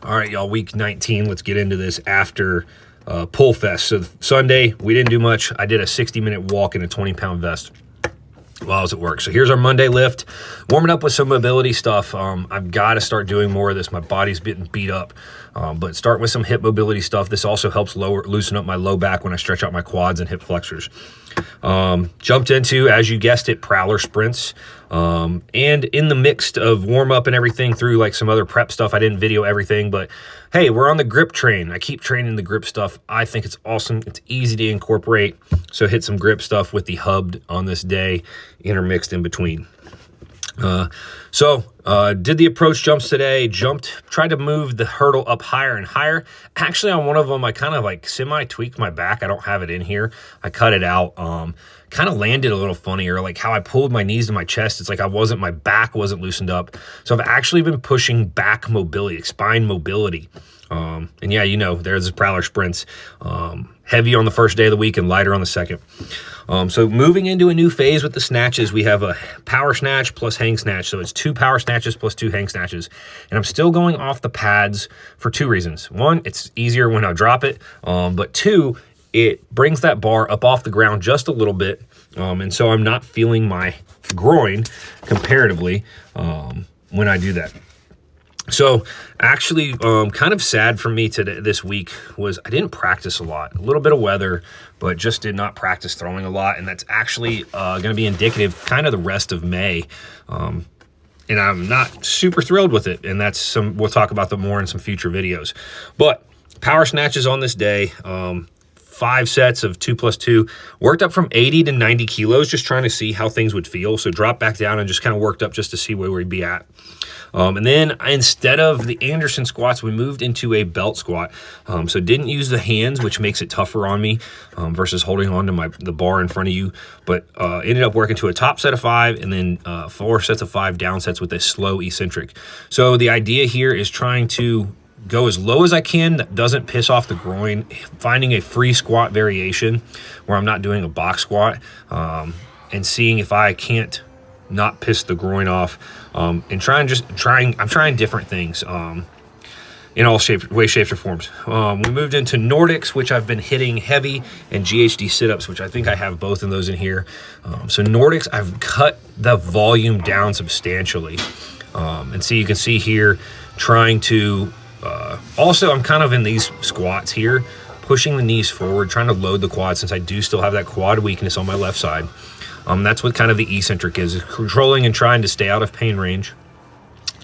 All right, y'all, week 19. Let's get into this after Pull Fest. So Sunday, we didn't do much. I did a 60-minute walk in a 20-pound vest while I was at work. So here's our Monday lift. Warming up with some mobility stuff. I've got to start doing more of this. My body's getting beat up. But start with some hip mobility stuff. This also helps loosen up my low back when I stretch out my quads and hip flexors. Jumped into, as you guessed it, prowler sprints. And in the mix of warm up and everything through like some other prep stuff, I didn't video everything, but hey, we're on the grip train. I keep training the grip stuff. I think it's awesome. It's easy to incorporate. So hit some grip stuff with the hubbed on this day, intermixed in between. Did the approach jumps today, tried to move the hurdle up higher and higher. Actually, on one of them, I kind of like semi-tweaked my back. I don't have it in here. I cut it out. Kind of landed a little funnier, like how I pulled my knees to my chest. It's like my back wasn't loosened up. So I've actually been pushing back mobility, spine mobility. And yeah, there's the prowler sprints. Heavy on the first day of the week and lighter on the second. So moving into a new phase with the snatches, we have a power snatch plus hang snatch. So it's 2 power snatches plus 2 hang snatches. And I'm still going off the pads for 2 reasons. 1, it's easier when I drop it. But 2, it brings that bar up off the ground just a little bit. And so I'm not feeling my groin comparatively when I do that. So actually kind of sad for me this week was I didn't practice a lot. A little bit of weather, but just did not practice throwing a lot. And that's actually going to be indicative kind of the rest of May. And I'm not super thrilled with it. And we'll talk about that more in some future videos. But power snatches on this day. 5 sets of 2 plus 2, worked up from 80 to 90 kilos, just trying to see how things would feel. So dropped back down and just kind of worked up just to see where we'd be at. And then instead of the Anderson squats, we moved into a belt squat. So didn't use the hands, which makes it tougher on me versus holding on to the bar in front of you. But ended up working to a top set of 5 and then 4 sets of 5 down sets with a slow eccentric. So the idea here is trying to go as low as I can that doesn't piss off the groin, finding a free squat variation where I'm not doing a box squat, and seeing if I can't not piss the groin off, and I'm trying different things in all ways, shapes, or forms. We moved into Nordics, which I've been hitting heavy, and GHD sit-ups, which I think I have both of those in here. So Nordics, I've cut the volume down substantially. And so you can see here, trying to also, I'm kind of in these squats here, pushing the knees forward, trying to load the quad since I do still have that quad weakness on my left side. That's what kind of the eccentric is controlling and trying to stay out of pain range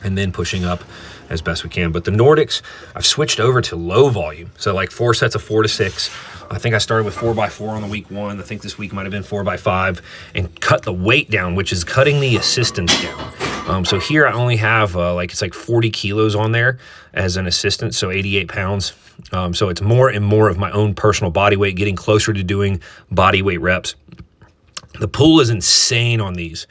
and then pushing up as best we can. But the Nordics, I've switched over to low volume. So like 4 sets of 4 to 6. I think I started with 4x4 on the week 1. I think this week might have been 4x5 and cut the weight down, which is cutting the assistance down. So here I only have it's like 40 kilos on there as an assistant, so 88 pounds. So it's more and more of my own personal body weight, getting closer to doing body weight reps. The pull is insane on these.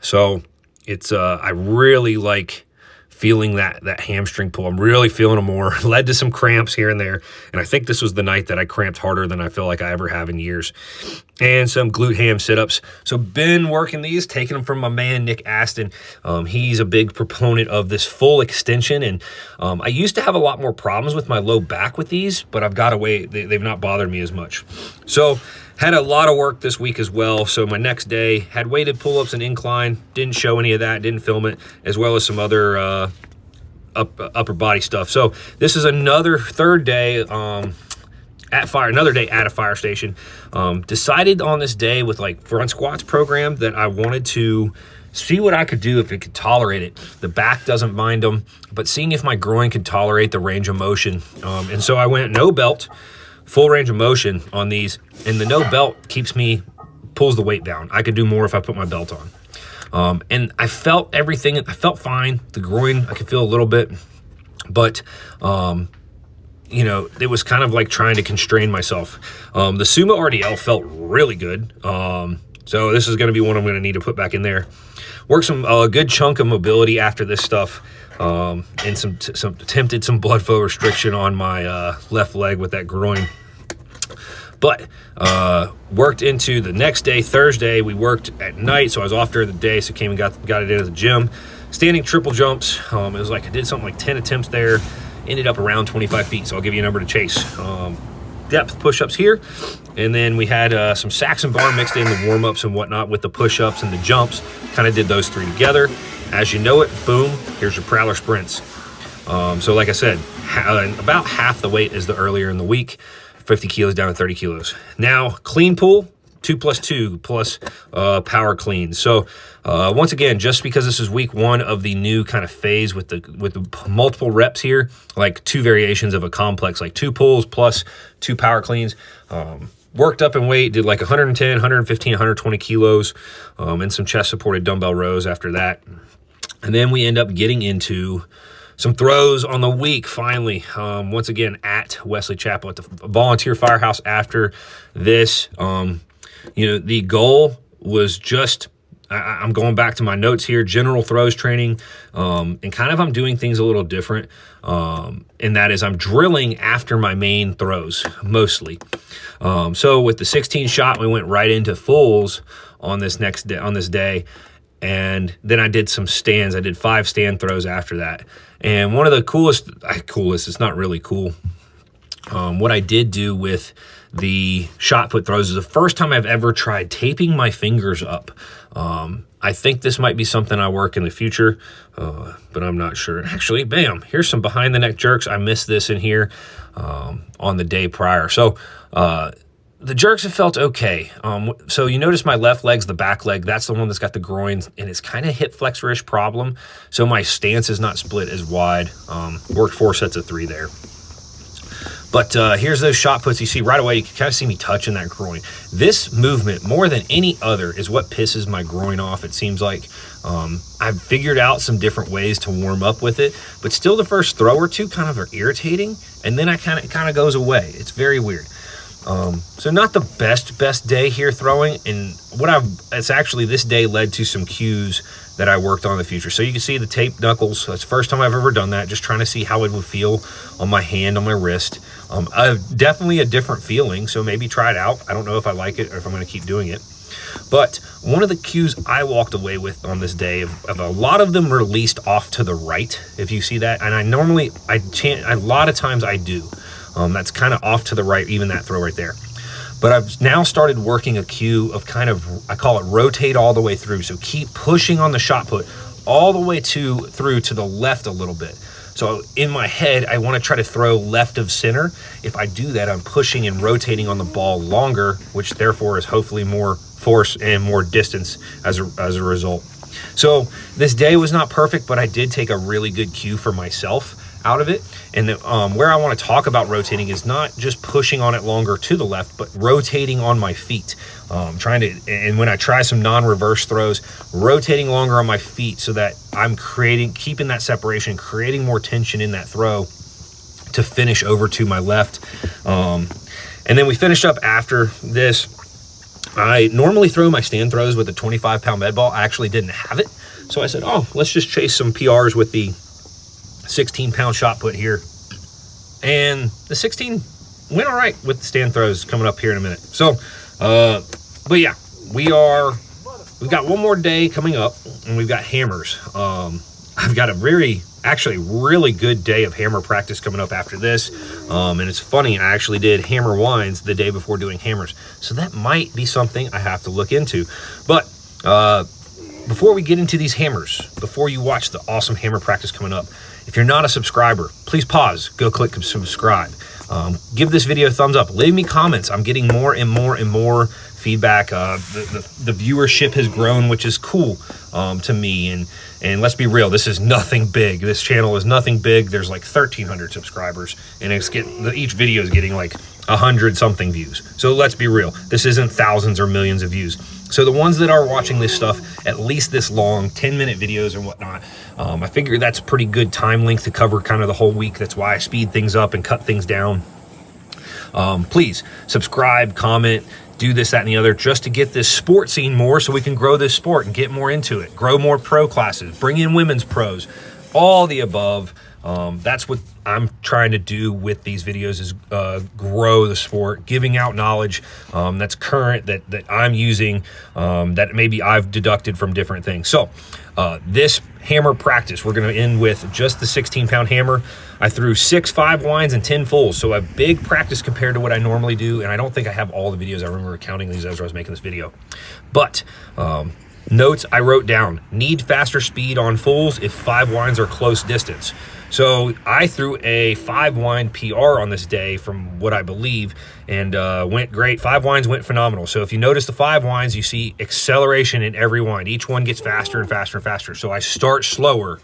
So it's I really like feeling that hamstring pull. I'm really feeling it more. Led to some cramps here and there. And I think this was the night that I cramped harder than I feel like I ever have in years. And some glute ham sit-ups. So been working these, taking them from my man, Nick Aston. He's a big proponent of this full extension. And I used to have a lot more problems with my low back with these, but I've got away. They've not bothered me as much. So had a lot of work this week as well. So my next day had weighted pull-ups and incline. Didn't show any of that, didn't film it, as well as some other upper body stuff. So this is another third day another day at a fire station. Decided on this day with like front squats program that I wanted to see what I could do if it could tolerate it. The back doesn't mind them, but seeing if my groin could tolerate the range of motion. And so I went no belt, full range of motion on these, and the no belt pulls the weight down. I could do more if I put my belt on. And I felt everything. I felt fine. The groin, I could feel a little bit, but it was kind of like trying to constrain myself. The Sumo RDL felt really good. So this is going to be one I'm going to need to put back in there. Work a good chunk of mobility after this stuff. And attempted some blood flow restriction on my left leg with that groin. But worked into the next day, Thursday. We worked at night, so I was off during the day, so came and got it in at the gym. Standing triple jumps. It was like I did something like 10 attempts there. ended up around 25 feet. So I'll give you a number to chase. Depth push-ups here, and then we had some sacks and bar mixed in the warm-ups and whatnot with the push-ups and the jumps. Kind of did those three together. As you know it, boom, here's your prowler sprints. So like I said, about half the weight is the earlier in the week, 50 kilos down to 30 kilos. Now, clean pull, 2 plus 2 plus power clean. So once again, just because this is week 1 of the new kind of phase with the multiple reps here, like 2 variations of a complex, like 2 pulls plus 2 power cleans, worked up in weight, did like 110, 115, 120 kilos, and some chest supported dumbbell rows after that. And then we end up getting into some throws on the week, finally. Once again, at Wesley Chapel at the Volunteer Firehouse after this. You know, the goal was just, I'm going back to my notes here, general throws training, and kind of I'm doing things a little different, and that is I'm drilling after my main throws, mostly. So with the 16 shot, we went right into fulls on this day, and then I did some stands. I did 5 stand throws after that. And one of the coolest, it's not really cool, what I did do with the shot put throws is the first time I've ever tried taping my fingers up. I think this might be something I work in the future, but I'm not sure. Actually, bam, here's some behind the neck jerks. I missed this in here on the day prior. So the jerks have felt okay. So you notice my left leg's the back leg. That's the one that's got the groins, and it's kind of hip flexor-ish problem. So my stance is not split as wide. Worked 4 sets of 3 there. But here's those shot puts. You see right away, you can kind of see me touching that groin. This movement, more than any other, is what pisses my groin off, it seems like. I've figured out some different ways to warm up with it, but still the first throw or 2 kind of are irritating, and then it kind of goes away. It's very weird. So not the best day here throwing, and it's actually this day led to some cues that I worked on in the future. So you can see the taped knuckles. That's the first time I've ever done that, just trying to see how it would feel on my hand, on my wrist. Definitely a different feeling, so maybe try it out. I don't know if I like it or if I'm going to keep doing it. But one of the cues I walked away with on this day, of a lot of them released off to the right, if you see that. And a lot of times I do. That's kind of off to the right, even that throw right there. But I've now started working a cue of kind of, I call it rotate all the way through. So keep pushing on the shot put all the way through to the left a little bit. So in my head, I want to try to throw left of center. If I do that, I'm pushing and rotating on the ball longer, which therefore is hopefully more force and more distance as a result. So this day was not perfect, but I did take a really good cue for myself out of it. And where I want to talk about rotating is not just pushing on it longer to the left, but rotating on my feet. And when I try some non-reverse throws, rotating longer on my feet so that I'm keeping that separation, creating more tension in that throw to finish over to my left. And then we finished up after this. I normally throw my stand throws with a 25-pound med ball. I actually didn't have it. So I said, let's just chase some PRs with the 16-pound shot put here. And the 16 went all right with the stand throws coming up here in a minute. So, but yeah, we've got one more day coming up, and we've got hammers. I've got a really good day of hammer practice coming up after this. And it's funny, I actually did hammer winds the day before doing hammers. So that might be something I have to look into. But before we get into these hammers, before you watch the awesome hammer practice coming up, if you're not a subscriber, please pause, go click subscribe. Give this video a thumbs up, leave me comments. I'm getting more and more feedback. The viewership has grown, which is cool to me. And let's be real, this is nothing big. This channel is nothing big. There's like 1,300 subscribers, and each video is getting like 100 something views. So let's be real, this isn't thousands or millions of views. So the ones that are watching this stuff at least this long, 10-minute videos and whatnot, I figure that's a pretty good time length to cover kind of the whole week. That's why I speed things up and cut things down. Please subscribe, comment, do this, that, and the other, just to get this sport scene more so we can grow this sport and get more into it, grow more pro classes, bring in women's pros, all the above. That's what I'm trying to do with these videos, is grow the sport, giving out knowledge that's current, that I'm using, that maybe I've deducted from different things. So This hammer practice, we're going to end with just the 16-pound hammer. I threw 6 5 winds and 10 fulls, so a big practice compared to what I normally do, and I don't think I have all the videos. I remember counting these as I was making this video. But notes I wrote down: need faster speed on fulls if 5 winds are close distance. So I threw a 5 wind PR on this day from what I believe, and went great. 5 winds went phenomenal. So if you notice the 5 winds, you see acceleration in every wind. Each one gets faster and faster and faster. So I start slower.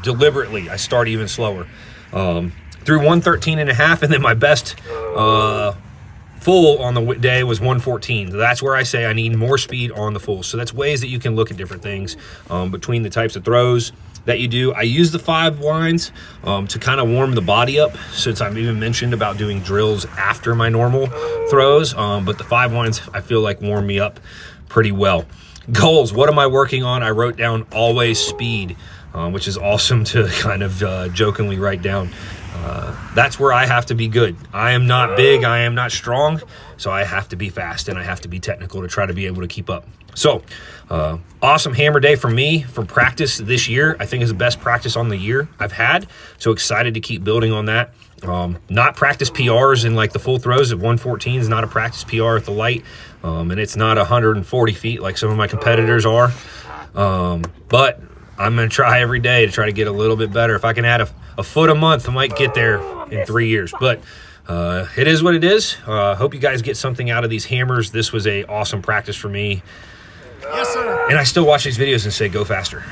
Deliberately, I start even slower. Through 113.5, and then my best full on the day was 114. That's where I say I need more speed on the full. So that's ways that you can look at different things between the types of throws that you do. I use the 5 winds to kind of warm the body up, since I've even mentioned about doing drills after my normal throws. But the 5 winds I feel like warm me up pretty well. Goals, what am I working on? I wrote down always speed, which is awesome to kind of jokingly write down. That's where I have to be good. I am not big, I am not strong, so I have to be fast and I have to be technical to try to be able to keep up. So, awesome hammer day for me from practice this year. I think is the best practice on the year I've had. So excited to keep building on that. Not practice PRs in like the full throws of 114 is not a practice PR at the light. And it's not 140 feet like some of my competitors are. But I'm going to try every day to try to get a little bit better. If I can add a foot a month, I might get there in 3 years. But it is what it is. Hope you guys get something out of these hammers. This was a awesome practice for me. Yes, sir. And I still watch these videos and say, go faster.